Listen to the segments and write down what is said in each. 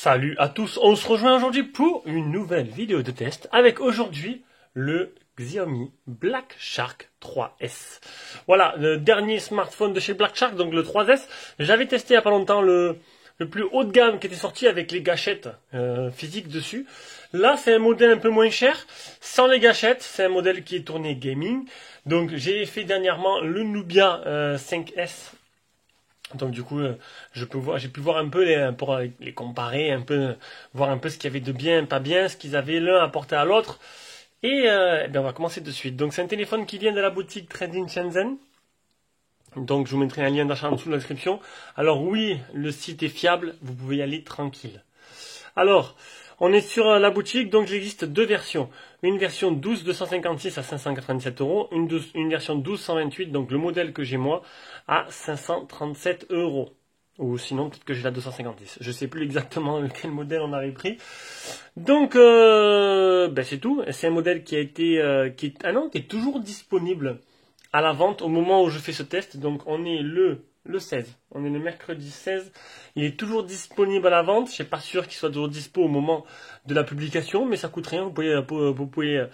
Salut à tous, on se rejoint aujourd'hui pour une nouvelle vidéo de test avec aujourd'hui le Xiaomi Black Shark 3S. Voilà, le dernier smartphone de chez Black Shark, donc le 3S. J'avais testé il n'y a pas longtemps le plus haut de gamme qui était sorti avec les gâchettes physiques dessus. Là, c'est un modèle un peu moins cher, sans les gâchettes. C'est un modèle qui est tourné gaming. Donc j'ai fait dernièrement le Nubia 5S. Donc du coup, j'ai pu voir un peu pour les comparer, un peu voir un peu ce qu'il y avait de bien, pas bien, ce qu'ils avaient l'un apporté à l'autre. Et on va commencer de suite. Donc c'est un téléphone qui vient de la boutique Trading Shenzhen. Donc je vous mettrai un lien d'achat en dessous de la description. Alors oui, le site est fiable, vous pouvez y aller tranquille. Alors, on est sur la boutique, donc il existe deux versions. Une version 12-256 à 597 €, une version 12-128, donc le modèle que j'ai moi, à 537 €. Ou sinon, peut-être que j'ai la 256. Je sais plus exactement quel modèle on avait pris. Donc, c'est tout. C'est un modèle qui a été, qui est toujours disponible à la vente au moment où je fais ce test. Donc, on est le 16. On est le mercredi 16. Il est toujours disponible à la vente. Je suis pas sûr qu'il soit toujours dispo au moment de la publication, mais ça coûte rien. Vous pouvez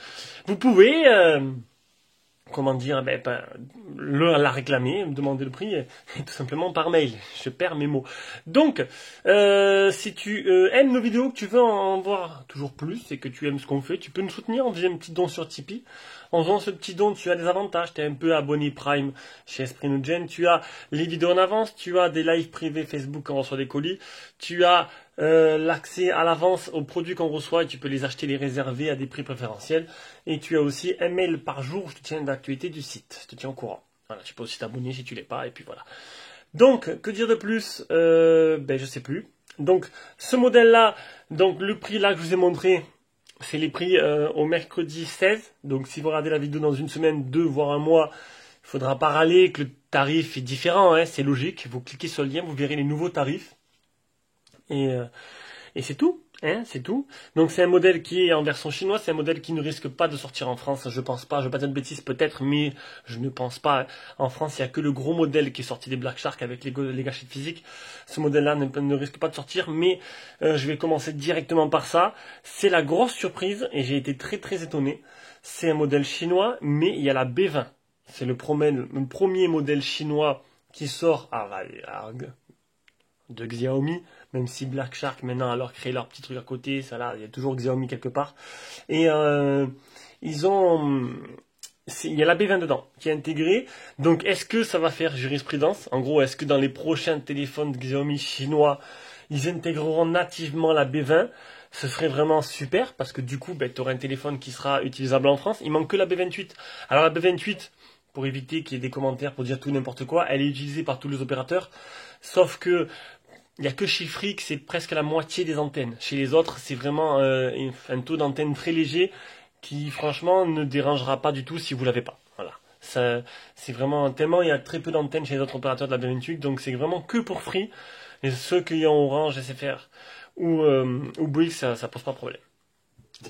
comment dire, la réclamer, me demander le prix, et tout simplement par mail. Je perds mes mots. Donc, si tu aimes nos vidéos, que tu veux en voir toujours plus, et que tu aimes ce qu'on fait, tu peux nous soutenir en faisant un petit don sur Tipeee. En faisant ce petit don, tu as des avantages. Tu es un peu abonné Prime chez Esprit Nugent. Tu as les vidéos en avance. Tu as des lives privés Facebook quand on reçoit des colis. Tu as l'accès à l'avance aux produits qu'on reçoit et tu peux les acheter, les réserver à des prix préférentiels. Et tu as aussi un mail par jour. Je te tiens d'actualité du site. Je te tiens au courant. Voilà, tu peux aussi t'abonner si tu l'es pas. Et puis voilà. Donc, que dire de plus je sais plus. Donc, ce modèle-là, donc le prix là que je vous ai montré, c'est les prix au mercredi 16. Donc si vous regardez la vidéo dans une semaine, 2 voire un mois, il faudra pas râler que le tarif est différent. Hein, c'est logique. Vous cliquez sur le lien, vous verrez les nouveaux tarifs. Et c'est tout. Hein, c'est tout. Donc c'est un modèle qui est en version chinoise. C'est un modèle qui ne risque pas de sortir en France. Je pense pas. Je vais pas dire de bêtises peut-être, mais je ne pense pas. En France, il n'y a que le gros modèle qui est sorti des Black Shark avec les gâchettes physiques. Ce modèle-là ne risque pas de sortir, mais je vais commencer directement par ça. C'est la grosse surprise et j'ai été très très étonné. C'est un modèle chinois, mais il y a la B20. C'est le premier modèle chinois qui sort de Xiaomi, même si Black Shark maintenant a leur créé leur petit truc à côté, ça là, il y a toujours Xiaomi quelque part. Et il y a la B20 dedans qui est intégrée. Donc est-ce que ça va faire jurisprudence? En gros, est-ce que dans les prochains téléphones de Xiaomi chinois, ils intégreront nativement la B20? Ce serait vraiment super parce que du coup, tu auras un téléphone qui sera utilisable en France. Il manque que la B28. Alors la B28, pour éviter qu'il y ait des commentaires pour dire tout n'importe quoi, elle est utilisée par tous les opérateurs. Sauf que il n'y a que chez Free que c'est presque la moitié des antennes. Chez les autres, c'est vraiment un taux d'antenne très léger qui, franchement, ne dérangera pas du tout si vous l'avez pas. Voilà. C'est vraiment tellement il y a très peu d'antennes chez les autres opérateurs de la B28, donc c'est vraiment que pour Free. Et ceux qui ont Orange, SFR ou Bouygues, ça pose pas de problème.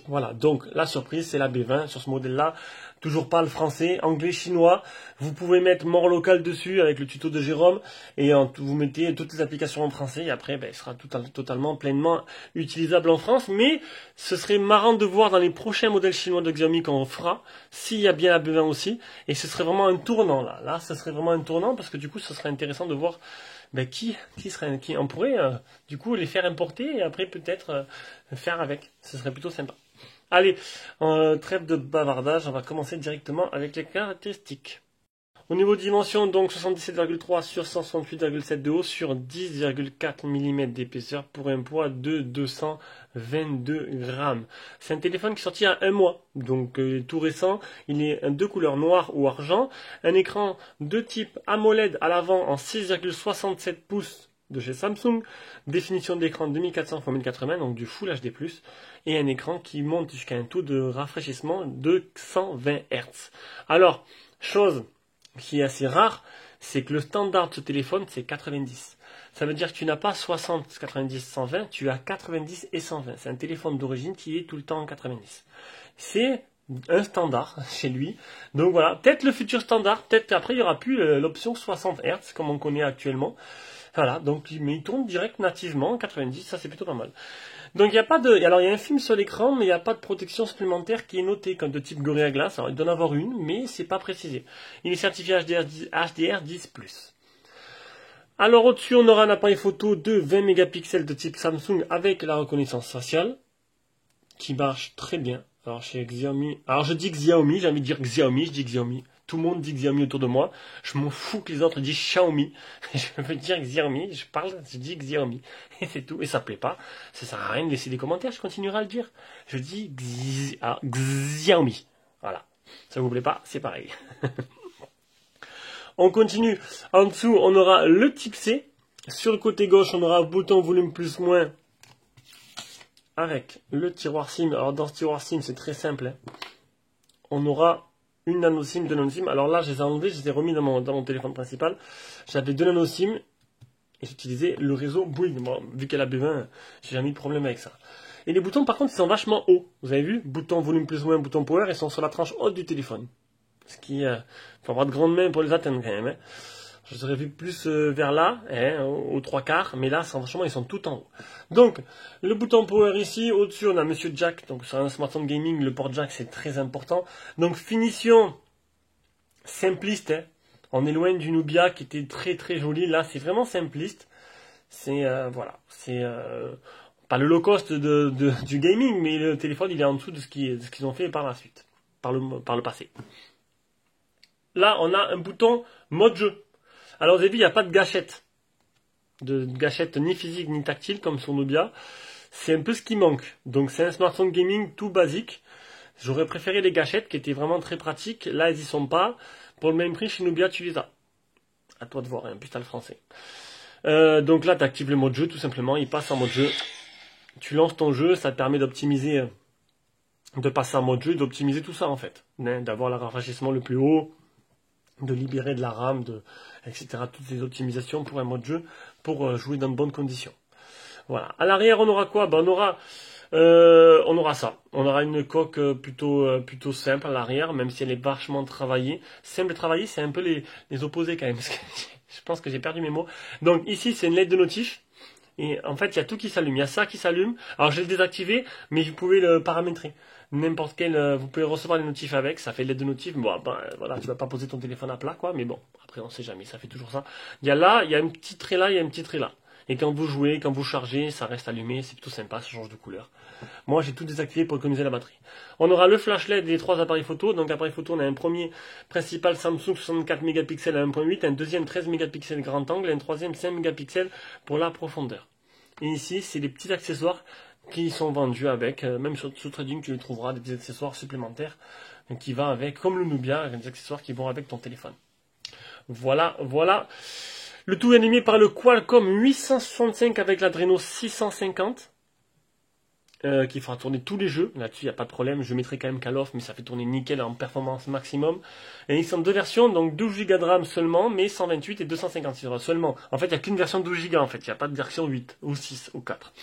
Voilà, donc la surprise, c'est la B20 sur ce modèle-là. Toujours pas le français, anglais, chinois. Vous pouvez mettre mort local dessus avec le tuto de Jérôme et vous mettez toutes les applications en français et après, il sera totalement, pleinement utilisable en France. Mais ce serait marrant de voir dans les prochains modèles chinois de Xiaomi qu'on fera s'il y a bien la B20 aussi. Et ce serait vraiment un tournant là. Là, ce serait vraiment un tournant parce que du coup, ce serait intéressant de voir qui on pourrait du coup les faire importer et après peut-être faire avec. Ce serait plutôt sympa. Allez, trêve de bavardage, on va commencer directement avec les caractéristiques. Au niveau de dimension, donc 77,3 sur 168,7 de haut sur 10,4 mm d'épaisseur pour un poids de 222 grammes. C'est un téléphone qui est sorti il y a un mois, donc tout récent. Il est de couleur noir ou argent. Un écran de type AMOLED à l'avant en 6,67 pouces de chez Samsung. Définition d'écran 2400 x 1080, donc du Full HD+. Et un écran qui monte jusqu'à un taux de rafraîchissement de 120 Hz. Alors, chose qui est assez rare, c'est que le standard de ce téléphone, c'est 90. Ça veut dire que tu n'as pas 60, 90, 120, tu as 90 et 120. C'est un téléphone d'origine qui est tout le temps en 90. C'est un standard chez lui. Donc voilà, peut-être le futur standard, peut-être qu'après il n'y aura plus l'option 60 Hz comme on connaît actuellement. Voilà, donc mais il tourne direct nativement en 90, ça c'est plutôt pas mal. Donc il n'y a pas de. Alors il y a un film sur l'écran, mais il n'y a pas de protection supplémentaire qui est notée comme de type Gorilla Glass. Alors il doit en avoir une, mais c'est pas précisé. Il est certifié HDR10+. Alors au-dessus, on aura un appareil photo de 20 mégapixels de type Samsung avec la reconnaissance faciale, qui marche très bien. Alors chez Xiaomi, alors je dis Xiaomi, j'ai envie de dire Xiaomi, je dis Xiaomi. Tout le monde dit Xiaomi autour de moi. Je m'en fous que les autres disent Xiaomi. Je veux dire Xiaomi, je dis Xiaomi. Et c'est tout. Et ça plaît pas. Ça sert à rien de laisser des commentaires, je continuerai à le dire. Je dis Xiaomi. Voilà. Ça vous plaît pas, c'est pareil. On continue. En dessous, on aura le type C. Sur le côté gauche, on aura le bouton volume plus moins avec le tiroir SIM. Alors dans ce tiroir SIM, c'est très simple. On aura une nano SIM, deux nano SIM. Alors là, je les ai enlevés, je les ai remis dans mon téléphone principal. J'avais deux nano SIM et j'utilisais le réseau Bouygues. Bon, vu qu'elle a B20, j'ai jamais eu de problème avec ça. Et les boutons, par contre, ils sont vachement hauts. Vous avez vu? Bouton volume plus moins, bouton power, ils sont sur la tranche haute du téléphone. Ce qui, faut avoir de grandes mains pour les atteindre quand même. Je les aurais vu plus vers là, aux trois quarts, mais là, franchement, ils sont tout en haut. Donc, le bouton power ici, au-dessus, on a Monsieur Jack. Donc, sur un smartphone gaming, le port Jack, c'est très important. Donc, finition simpliste. On est loin du Nubia qui était très très joli. Là, c'est vraiment simpliste. C'est, voilà, c'est pas le low cost du gaming, mais le téléphone, il est en dessous de ce qu'ils ont fait par la suite, par le passé. Là, on a un bouton mode jeu. Alors, vous avez vu, il n'y a pas de gâchette. De gâchette ni physique ni tactile comme sur Nubia. C'est un peu ce qui manque. Donc, c'est un smartphone gaming tout basique. J'aurais préféré les gâchettes qui étaient vraiment très pratiques. Là, elles y sont pas. Pour le même prix, chez Nubia, tu les as. À toi de voir, hein, putain le français. Donc là, tu actives le mode jeu, tout simplement. Il passe en mode jeu. Tu lances ton jeu, ça te permet d'optimiser, de passer en mode jeu, d'optimiser tout ça, en fait. D'avoir le rafraîchissement le plus haut, de libérer de la RAM, etc. Toutes ces optimisations pour un mode jeu, pour jouer dans de bonnes conditions. Voilà. À l'arrière, on aura quoi? On aura ça. On aura une coque plutôt simple à l'arrière, même si elle est vachement travaillée. Simple et travaillée, c'est un peu les opposés quand même. Parce que je pense que j'ai perdu mes mots. Donc ici, c'est une LED de notif. Et en fait, il y a tout qui s'allume. Il y a ça qui s'allume. Alors, je l'ai désactivé, mais vous pouvez le paramétrer. N'importe quel, vous pouvez recevoir les notifs avec. Ça fait LED de notif. Bon, voilà, tu vas pas poser ton téléphone à plat, quoi. Mais bon, après, on sait jamais. Ça fait toujours ça. Il y a là, il y a un petit trait là, il y a un petit trait là. Et quand vous jouez, quand vous chargez, ça reste allumé. C'est plutôt sympa, ça change de couleur. Moi, j'ai tout désactivé pour économiser la batterie. On aura le flash LED et les trois appareils photo. Donc, appareil photo, on a un premier principal Samsung 64 mégapixels à 1.8, un deuxième 13 mégapixels grand angle et un troisième 5 mégapixels pour la profondeur. Et ici, c'est les petits accessoires qui sont vendus avec, même sur Trading, tu les trouveras, des petits accessoires supplémentaires qui vont avec, comme le Nubia, des accessoires qui vont avec ton téléphone. Voilà, voilà. Le tout est animé par le Qualcomm 865 avec l'Adreno 650. Qui fera tourner tous les jeux. Là-dessus, il n'y a pas de problème. Je mettrai quand même Call of, mais ça fait tourner nickel en performance maximum. Et ils sont deux versions, donc 12 Go de RAM seulement, mais 128 et 256 seulement. En fait, il n'y a qu'une version de 12 Go en fait. Il n'y a pas de version 8 ou 6 ou 4.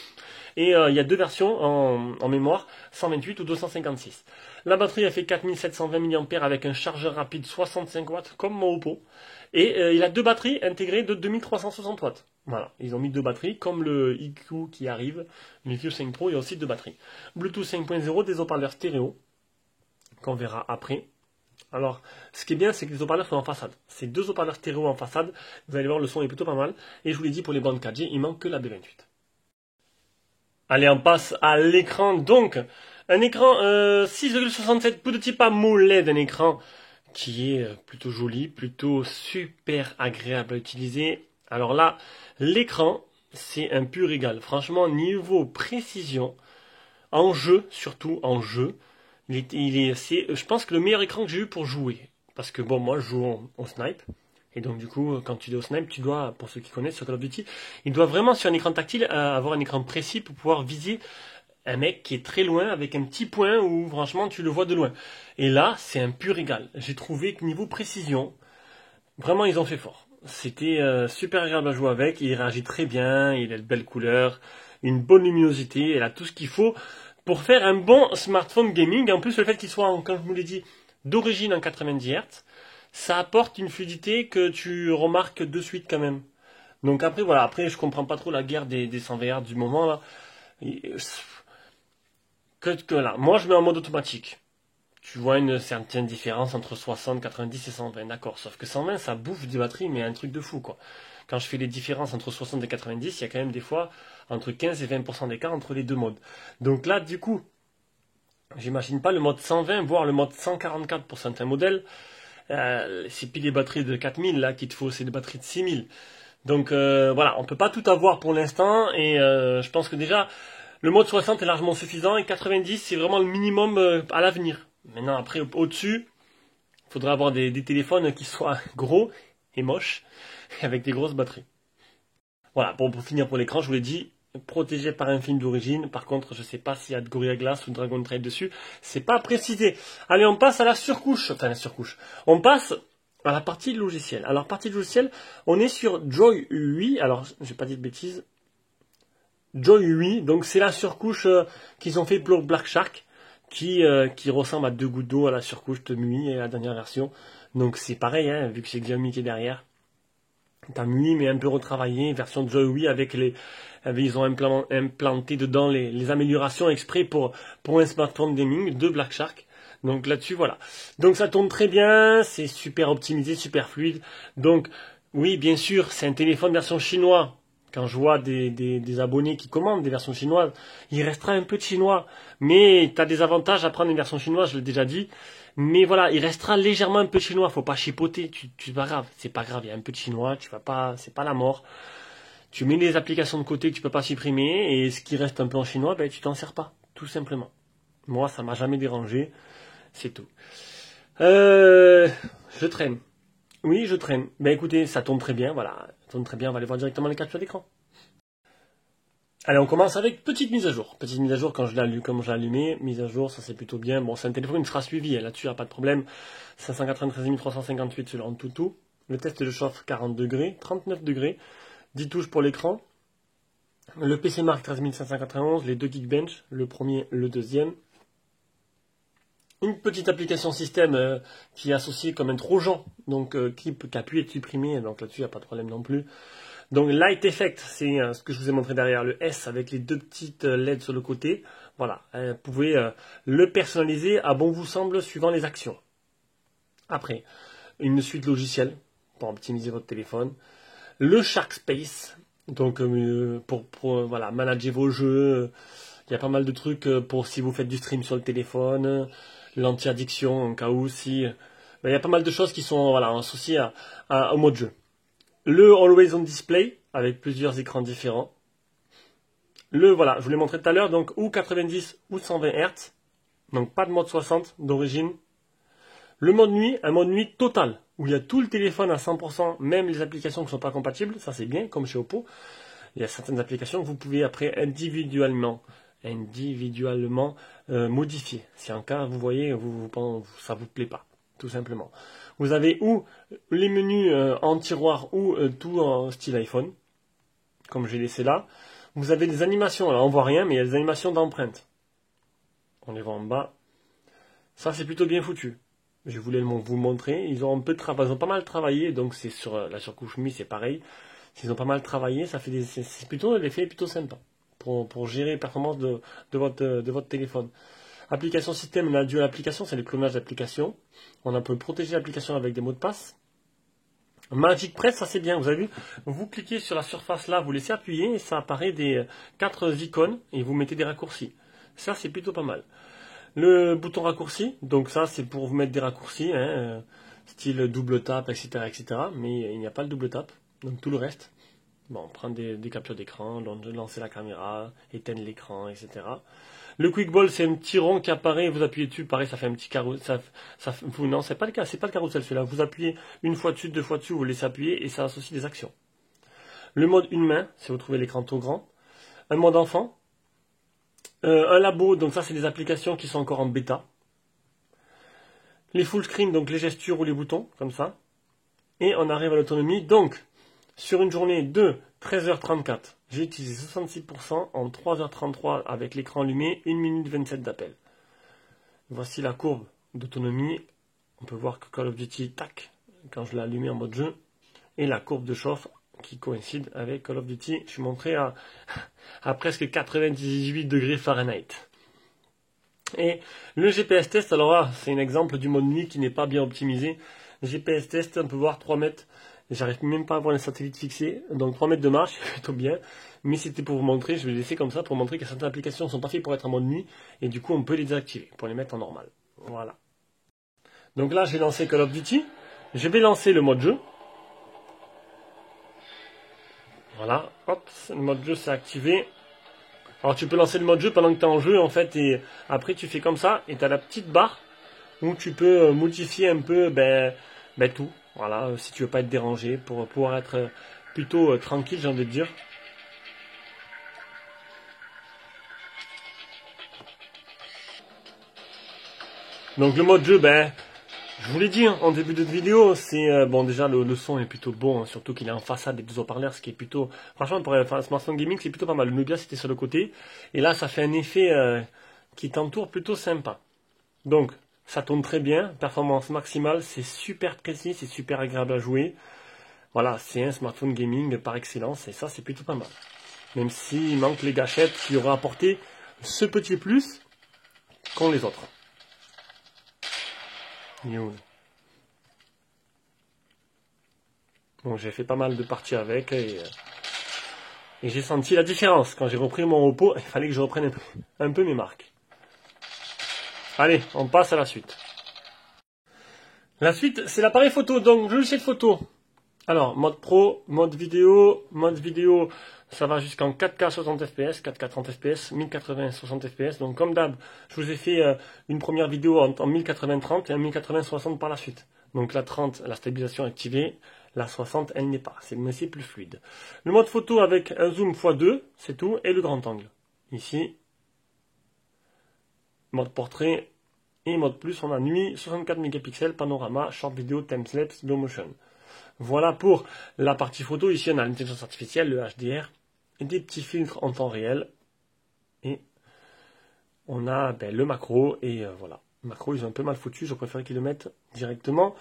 Et il y a deux versions en mémoire, 128 ou 256. La batterie a fait 4720 mAh avec un chargeur rapide 65 watts, comme mon Oppo. Et il a deux batteries intégrées de 2360 watts. Voilà, ils ont mis deux batteries, comme le IQ qui arrive, le IQ 5 Pro, il y a aussi deux batteries. Bluetooth 5.0, des haut-parleurs stéréo, qu'on verra après. Alors, ce qui est bien, c'est que les haut-parleurs sont en façade. C'est deux haut-parleurs stéréo en façade, vous allez voir, le son est plutôt pas mal. Et je vous l'ai dit, pour les bandes 4G, il manque que la B28. Allez, on passe à l'écran. Donc, un écran 6,67 pouces de type AMOLED, un écran qui est plutôt joli, plutôt super agréable à utiliser. Alors là, l'écran, c'est un pur régal. Franchement, niveau précision, en jeu, surtout en jeu, c'est, je pense que le meilleur écran que j'ai eu pour jouer. Parce que bon, moi, je joue au snipe. Et donc, du coup, quand tu es au snipe, tu dois, pour ceux qui connaissent sur Call of Duty, il doit vraiment, sur un écran tactile, avoir un écran précis pour pouvoir viser un mec qui est très loin, avec un petit point où, franchement, tu le vois de loin. Et là, c'est un pur régal. J'ai trouvé que niveau précision, vraiment, ils ont fait fort. C'était super agréable à jouer avec. Il réagit très bien, il a de belles couleurs, une bonne luminosité, il a tout ce qu'il faut pour faire un bon smartphone gaming. En plus, le fait qu'il soit, comme je vous l'ai dit, d'origine en 90 Hz, ça apporte une fluidité que tu remarques de suite quand même. Donc après, voilà, après je comprends pas trop la guerre des 120 Hz du moment là. Là. Moi je mets en mode automatique. Tu vois une certaine différence entre 60, 90 et 120, d'accord. Sauf que 120, ça bouffe des batteries, mais un truc de fou, quoi. Quand je fais les différences entre 60 et 90, il y a quand même des fois entre 15 et 20% d'écart entre les deux modes. Donc là, du coup, j'imagine pas le mode 120, voire le mode 144 pour certains modèles. C'est plus des batteries de 4000 là qu'il te faut, c'est des batteries de 6000. Donc voilà, on peut pas tout avoir pour l'instant et je pense que déjà le mode 60 est largement suffisant et 90 c'est vraiment le minimum à l'avenir. Maintenant après au-dessus, il faudra avoir des téléphones qui soient gros et moches avec des grosses batteries. Voilà, pour finir pour l'écran, je vous l'ai dit, protégé par un film d'origine. Par contre, je sais pas s'il y a de Gorilla Glass ou Dragon Trail dessus, c'est pas précisé. Allez, on passe à la surcouche, enfin la surcouche. On passe à la partie logicielle. Alors, partie logicielle, on est sur Joy UI. Alors, j'ai pas dit de bêtises. Joy UI, donc c'est la surcouche qu'ils ont fait pour Black Shark, qui ressemble à deux gouttes d'eau à la surcouche de MUI et la dernière version. Donc c'est pareil, hein, vu que c'est Xiaomi qui est derrière. T'as MUI mais un peu retravaillé, version Joy UI avec ils ont implanté dedans les améliorations exprès pour un smartphone gaming de Black Shark. Donc là-dessus, voilà. Donc ça tourne très bien, c'est super optimisé, super fluide. Donc oui, bien sûr, c'est un téléphone version chinois. Quand je vois des abonnés qui commandent des versions chinoises, il restera un peu de chinois. Mais tu as des avantages à prendre une version chinoise, je l'ai déjà dit. Mais voilà, il restera légèrement un peu de chinois, faut pas chipoter, c'est pas grave, il y a un peu de chinois, c'est pas la mort. Tu mets les applications de côté que tu peux pas supprimer, et ce qui reste un peu en chinois, ben tu t'en sers pas, tout simplement. Moi, ça m'a jamais dérangé, c'est tout. Je traîne. Oui, je traîne. Ben écoutez, ça tourne très bien, voilà. Ça tourne très bien, on va aller voir directement les captures d'écran. Allez, on commence avec petite mise à jour. Petite mise à jour quand je l'ai allumé. Mise à jour, ça c'est plutôt bien. Bon, c'est un téléphone qui sera suivi, hein. Là-dessus, il n'y a pas de problème. 593 358 sur le Antutu. Le test de chauffe 40 degrés, 39 degrés. 10 touches pour l'écran. Le PC Mark 13591, les deux Geekbench, le premier, le deuxième. Une petite application système qui est associée comme un trojan, donc qui a pu être supprimé, donc là-dessus il n'y a pas de problème non plus. Donc Light Effect, c'est ce que je vous ai montré derrière, le S avec les deux petites LED sur le côté. Voilà, vous pouvez le personnaliser à bon vous semble suivant les actions. Après, une suite logicielle pour optimiser votre téléphone. Le Shark Space, donc pour voilà, manager vos jeux. Il y a pas mal de trucs pour si vous faites du stream sur le téléphone. L'anti-addiction en cas où si. Il y a pas mal de choses qui sont voilà, associées au mode jeu. Le Always On Display avec plusieurs écrans différents. Voilà, je vous l'ai montré tout à l'heure, donc ou 90 ou 120 Hz. Donc pas de mode 60 d'origine. Le mode nuit, un mode nuit total, où il y a tout le téléphone à 100%, même les applications qui ne sont pas compatibles, ça c'est bien, comme chez Oppo. Il y a certaines applications que vous pouvez après individuellement modifier. Si en cas, vous voyez, ça vous plaît pas, tout simplement. Vous avez ou les menus en tiroir ou tout en style iPhone, comme j'ai laissé là. Vous avez des animations, alors on voit rien, mais il y a des animations d'empreintes. On les voit en bas. Ça c'est plutôt bien foutu. Je voulais vous montrer. Ils ont pas mal travaillé, donc c'est sur la surcouche Mi, c'est pareil. Ils ont pas mal travaillé, c'est plutôt l'effet est plutôt sympa pour gérer les performances de votre téléphone. Application système, on a dual application, c'est le clonage d'applications. On peut protéger l'application avec des mots de passe. Magic Press, ça c'est bien, vous avez vu, vous cliquez sur la surface là, vous laissez appuyer et ça apparaît des 4 icônes et vous mettez des raccourcis. Ça c'est plutôt pas mal. Le bouton raccourci, donc ça c'est pour vous mettre des raccourcis, hein, style double tap, etc., etc. Mais il n'y a pas le double tap, donc tout le reste. Bon, prendre des captures d'écran, lancer la caméra, éteindre l'écran, etc. Le Quick Ball, c'est un petit rond qui apparaît, vous appuyez dessus, pareil, ça fait un petit carrousel. Non, c'est pas le cas, c'est pas le carrousel celui-là. Vous appuyez une fois dessus, deux fois dessus, vous laissez appuyer et ça associe des actions. Le mode une main, si vous trouvez l'écran trop grand. Un mode enfant. Un labo, donc ça c'est des applications qui sont encore en bêta. Les full screen, donc les gestures ou les boutons, comme ça. Et on arrive à l'autonomie. Donc, sur une journée de 13h34, j'ai utilisé 66% en 3h33 avec l'écran allumé, 1 minute 27 d'appel. Voici la courbe d'autonomie. On peut voir que Call of Duty, tac, quand je l'ai allumé en mode jeu, et la courbe de chauffe qui coïncide avec Call of Duty. Je suis monté à presque 98 degrés Fahrenheit. Et le GPS test, alors là, c'est un exemple du mode nuit qui n'est pas bien optimisé. GPS test, on peut voir 3 mètres. J'arrive même pas à voir les satellites fixés. Donc 3 mètres de marche, c'est plutôt bien. Mais c'était pour vous montrer, je vais le laisser comme ça, pour montrer que certaines applications ne sont pas faites pour être en mode nuit. Et du coup, on peut les désactiver, pour les mettre en normal. Voilà. Donc là, j'ai lancé Call of Duty. Je vais lancer le mode jeu. Voilà, hop, le mode jeu s'est activé. Alors tu peux lancer le mode jeu pendant que tu es en jeu en fait, et après tu fais comme ça, et tu as la petite barre où tu peux modifier un peu tout. Voilà, si tu veux pas être dérangé, pour pouvoir être plutôt tranquille, j'ai envie de dire. Donc le mode jeu, je vous l'ai dit en début de vidéo, c'est bon, déjà le son est plutôt bon, hein, surtout qu'il est en façade des deux haut-parleurs, ce qui est plutôt, franchement pour un smartphone gaming c'est plutôt pas mal. Le Nubia c'était sur le côté, et là ça fait un effet qui t'entoure plutôt sympa. Donc ça tourne très bien, performance maximale, c'est super précis, c'est super agréable à jouer. Voilà, c'est un smartphone gaming par excellence, et ça c'est plutôt pas mal. Même s'il manque les gâchettes qui auraient apporté ce petit plus qu'ont les autres. Bon, j'ai fait pas mal de parties avec, et j'ai senti la différence. Quand j'ai repris mon repos, il fallait que je reprenne un peu mes marques. Allez, on passe à la suite. La suite, c'est l'appareil photo, donc logiciel de photo. Alors, mode pro, mode vidéo, ça va jusqu'en 4K 60 fps, 4K 30 fps, 1080 60 fps. Donc comme d'hab, je vous ai fait une première vidéo en 1080 30 et en 1080 60 par la suite. Donc la 30, la stabilisation activée, la 60, elle n'est pas, mais c'est plus fluide. Le mode photo avec un zoom x2, c'est tout, et le grand angle. Ici, mode portrait et mode plus, on a nuit, 64 mégapixels, panorama, short vidéo, timelapse, slow motion. Voilà pour la partie photo. Ici, on a l'intelligence artificielle, le HDR, et des petits filtres en temps réel. Et on a le macro, et voilà. Le macro, ils ont un peu mal foutu, je préfère qu'ils le mettent directement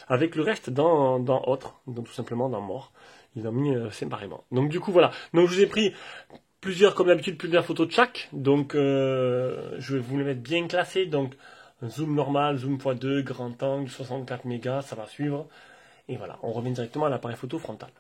avec le reste dans autre, donc tout simplement dans mort. Ils l'ont mis séparément. Donc du coup, voilà. Donc je vous ai pris comme d'habitude, plusieurs photos de chaque. Donc je vais vous les mettre bien classés. Donc zoom normal, zoom x2, grand angle, 64 mégas, ça va suivre. Et voilà, on revient directement à l'appareil photo frontal.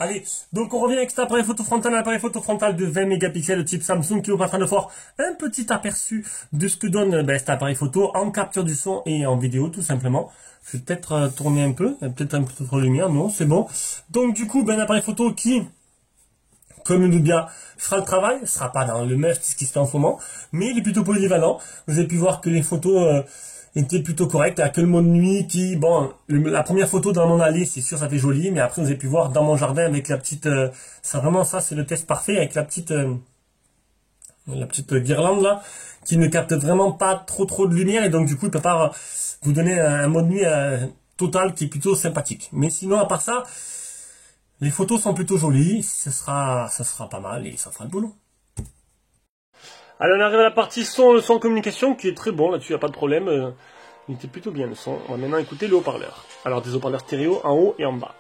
Allez, donc on revient avec cet appareil photo frontal, un appareil photo frontal de 20 mégapixels de type Samsung qui vous permettra de voir un petit aperçu de ce que donne cet appareil photo en capture du son et en vidéo tout simplement. Je vais peut-être tourner un peu, peut-être un peu trop de lumière, non c'est bon. Donc du coup, un appareil photo qui, comme le Nubia, fera le travail, ne sera pas dans le must ce qui se fait en ce moment, mais il est plutôt polyvalent. Vous avez pu voir que les photos étaient plutôt correctes, il n'y a que le mode nuit qui, bon, la première photo dans mon allée, c'est sûr, ça fait joli, mais après vous avez pu voir dans mon jardin avec la petite, c'est vraiment ça, c'est le test parfait avec la petite guirlande là, qui ne capte vraiment pas trop de lumière et donc du coup il peut pas vous donner un mode nuit total qui est plutôt sympathique. Mais sinon à part ça, les photos sont plutôt jolies, ça sera pas mal et ça fera le boulot. Alors on arrive à la partie son, le son communication qui est très bon là-dessus, il n'y a pas de problème. Il était plutôt bien le son. On va maintenant écouter le haut-parleur. Alors des haut-parleurs stéréo en haut et en bas.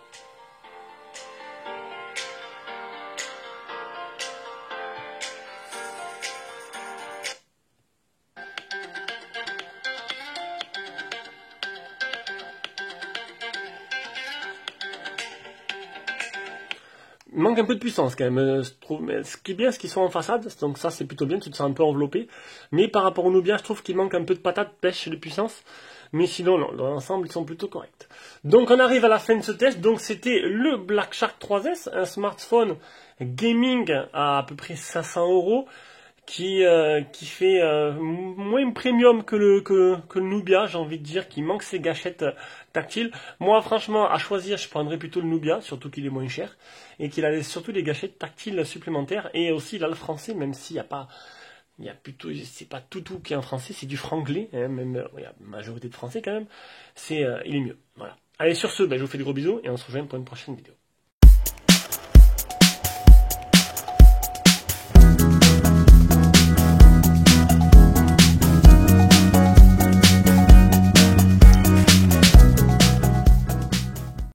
Il manque un peu de puissance quand même, je trouve. Mais ce qui est bien, c'est qu'ils sont en façade, donc ça c'est plutôt bien, tu te sens un peu enveloppé. Mais par rapport au Nubia, je trouve qu'il manque un peu de patate, pêche et de puissance. Mais sinon, non, dans l'ensemble, ils sont plutôt corrects. Donc on arrive à la fin de ce test. Donc c'était le Black Shark 3S, un smartphone gaming à peu près 500 € qui fait moins premium que le Nubia, j'ai envie de dire, qui manque ses gâchettes tactiles. Moi, franchement, à choisir, je prendrais plutôt le Nubia, surtout qu'il est moins cher, et qu'il a surtout des gâchettes tactiles supplémentaires, et aussi il a le français, même s'il n'y a pas, il y a plutôt, c'est pas tout qui est en français, c'est du franglais, hein, même, il y a une majorité de français quand même, il est mieux, voilà. Allez, sur ce, je vous fais des gros bisous, et on se rejoint pour une prochaine vidéo.